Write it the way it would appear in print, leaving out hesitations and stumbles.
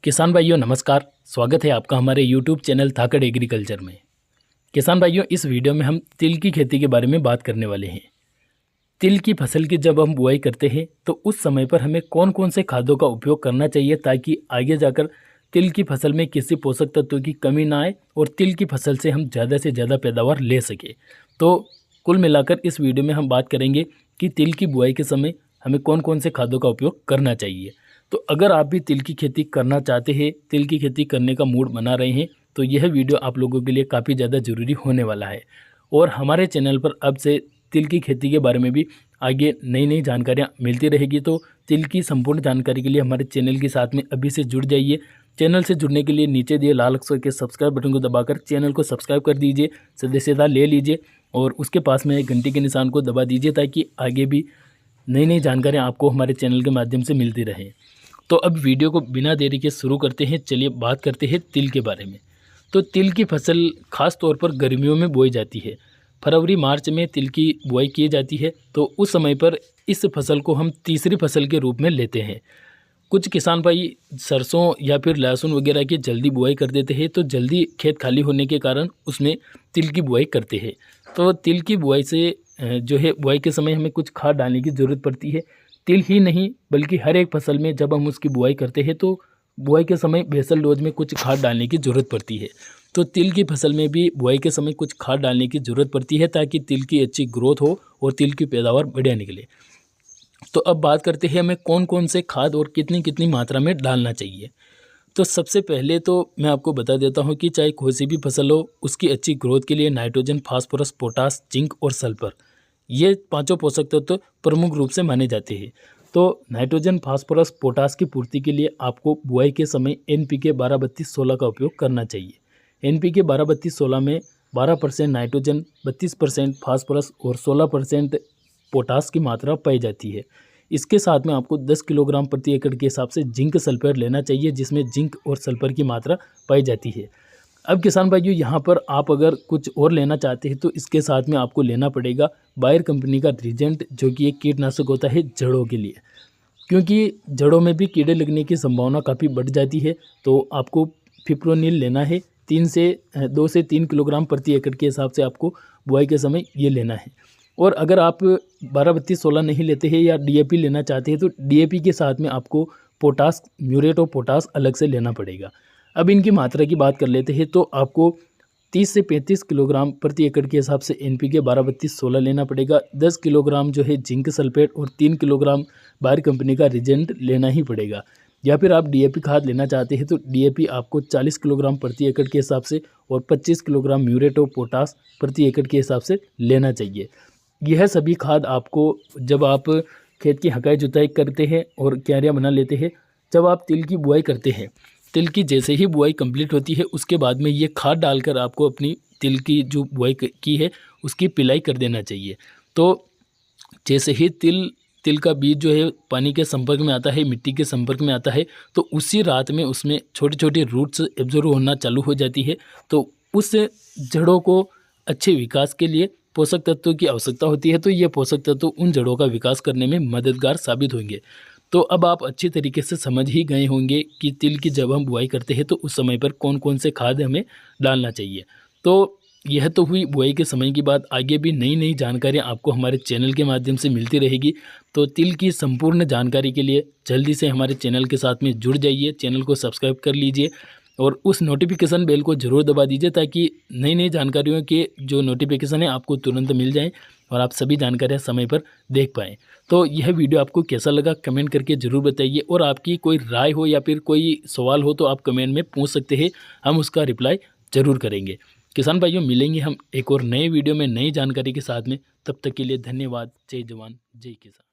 किसान भाइयों नमस्कार। स्वागत है आपका हमारे YouTube चैनल धाकड़ एग्रीकल्चर में। किसान भाइयों, इस वीडियो में हम तिल की खेती के बारे में बात करने वाले हैं। तिल की फसल की जब हम बुआई करते हैं तो उस समय पर हमें कौन कौन से खादों का उपयोग करना चाहिए ताकि आगे जाकर तिल की फसल में किसी पोषक तत्व की कमी ना आए और तिल की फसल से हम ज़्यादा से ज़्यादा पैदावार ले सके। तो कुल मिलाकर इस वीडियो में हम बात करेंगे कि तिल की बुआई के समय हमें कौन कौन से खादों का उपयोग करना चाहिए। तो अगर आप भी तिल की खेती करना चाहते हैं, तिल की खेती करने का मूड बना रहे हैं, तो यह वीडियो आप लोगों के लिए काफ़ी ज़्यादा ज़रूरी होने वाला है। और हमारे चैनल पर अब से तिल की खेती के बारे में भी आगे नई नई जानकारियाँ मिलती रहेगी। तो तिल की संपूर्ण जानकारी के लिए हमारे चैनल के साथ में अभी से जुड़ जाइए। चैनल से जुड़ने के लिए नीचे दिए लाल अक्षर के सब्सक्राइब बटन को दबाकर चैनल को सब्सक्राइब कर दीजिए, सदस्यता ले लीजिए और उसके पास में घंटी के निशान को दबा दीजिए ताकि आगे भी नई नई जानकारियाँ आपको हमारे चैनल के माध्यम से मिलती रहें। तो अब वीडियो को बिना देरी के शुरू करते हैं। चलिए बात करते हैं तिल के बारे में। तो तिल की फसल खास तौर पर गर्मियों में बोई जाती है। फरवरी मार्च में तिल की बुआई की जाती है। तो उस समय पर इस फसल को हम तीसरी फसल के रूप में लेते हैं। कुछ किसान भाई सरसों या फिर लहसुन वगैरह की जल्दी बुआई कर देते हैं, तो जल्दी खेत खाली होने के कारण उसमें तिल की बुआई करते हैं। तो तिल की बुआई से जो है बुआई के समय हमें कुछ खाद डालने की ज़रूरत पड़ती है। तिल ही नहीं बल्कि हर एक फसल में जब हम उसकी बुआई करते हैं तो बुआई के समय बेसल डोज में कुछ खाद डालने की ज़रूरत पड़ती है। तो तिल की फसल में भी बुआई के समय कुछ खाद डालने की ज़रूरत पड़ती है ताकि तिल की अच्छी ग्रोथ हो और तिल की पैदावार बढ़िया निकले। तो अब बात करते हैं हमें कौन कौन से खाद और कितनी कितनी मात्रा में डालना चाहिए। तो सबसे पहले तो मैं आपको बता देता हूं कि चाहे कोई सी भी फसल हो, उसकी अच्छी ग्रोथ के लिए नाइट्रोजन, फास्फोरस, पोटास, जिंक और सल्फर, ये पांचों पोषक तत्व प्रमुख रूप से माने जाते हैं। तो नाइट्रोजन, फास्फोरस, पोटास की पूर्ति के लिए आपको बुआई के समय NPK 12-32-16 का उपयोग करना चाहिए। NPK 12-32-16 में 12% नाइट्रोजन, 32% फास्फोरस और 16% पोटास की मात्रा पाई जाती है। इसके साथ में आपको 10 किलोग्राम प्रति एकड़ के हिसाब से जिंक सल्फेट लेना चाहिए, जिसमें जिंक और सल्फर की मात्रा पाई जाती है। अब किसान भाइयों, यहाँ पर आप अगर कुछ और लेना चाहते हैं तो इसके साथ में आपको लेना पड़ेगा बायर कंपनी का रीजेंट, जो कि एक कीटनाशक होता है जड़ों के लिए, क्योंकि जड़ों में भी कीड़े लगने की संभावना काफ़ी बढ़ जाती है। तो आपको फिप्रोनिल लेना है। 2 से 3 किलोग्राम प्रति एकड़ के हिसाब से आपको बुआई के समय ये लेना है। और अगर आप 12-32-16 नहीं लेते हैं या DAP लेना चाहते हैं तो DAP के साथ में आपको पोटास, म्यूरेट और पोटास अलग से लेना पड़ेगा। अब इनकी मात्रा की बात कर लेते हैं तो आपको 30 से 35 किलोग्राम प्रति एकड़ के हिसाब से NPK 12-32-16 लेना पड़ेगा। 10 किलोग्राम जो है जिंक सल्फेट और 3 किलोग्राम बायर कंपनी का रीजेंट लेना ही पड़ेगा। या फिर आप DAP खाद लेना चाहते हैं तो DAP आपको 40 किलोग्राम प्रति एकड़ के हिसाब से और 25 किलोग्राम म्यूरेट और पोटास प्रति एकड़ के हिसाब से लेना चाहिए। यह सभी खाद आपको जब आप खेत की हकाई जुताई करते हैं और क्यारियाँ बना लेते हैं, जब आप तिल की बुआई करते हैं, तिल की जैसे ही बुआई कंप्लीट होती है उसके बाद में ये खाद डालकर आपको अपनी तिल की जो बुआई की है उसकी पिलाई कर देना चाहिए। तो जैसे ही तिल का बीज जो है पानी के संपर्क में आता है, मिट्टी के संपर्क में आता है, तो उसी रात में उसमें छोटे छोटे रूट्स एब्जॉर्ब होना चालू हो जाती है। तो उस जड़ों को अच्छे विकास के लिए पोषक तत्वों की आवश्यकता होती है। तो ये पोषक तत्व उन जड़ों का विकास करने में मददगार साबित होंगे। तो अब आप अच्छी तरीके से समझ ही गए होंगे कि तिल की जब हम बुआई करते हैं तो उस समय पर कौन कौन से खाद हमें डालना चाहिए। तो यह तो हुई बुआई के समय की बात। आगे भी नई नई जानकारियाँ आपको हमारे चैनल के माध्यम से मिलती रहेगी। तो तिल की संपूर्ण जानकारी के लिए जल्दी से हमारे चैनल के साथ में जुड़ जाइए, चैनल को सब्सक्राइब कर लीजिए और उस नोटिफिकेशन बेल को ज़रूर दबा दीजिए ताकि नई नई जानकारियों के जो नोटिफिकेशन है आपको तुरंत मिल जाएं और आप सभी जानकारियाँ समय पर देख पाएँ। तो यह वीडियो आपको कैसा लगा कमेंट करके ज़रूर बताइए और आपकी कोई राय हो या फिर कोई सवाल हो तो आप कमेंट में पूछ सकते हैं, हम उसका रिप्लाई ज़रूर करेंगे। किसान भाइयों, मिलेंगे हम एक और नए वीडियो में नई जानकारी के साथ में। तब तक के लिए धन्यवाद। जय जवान जय किसान।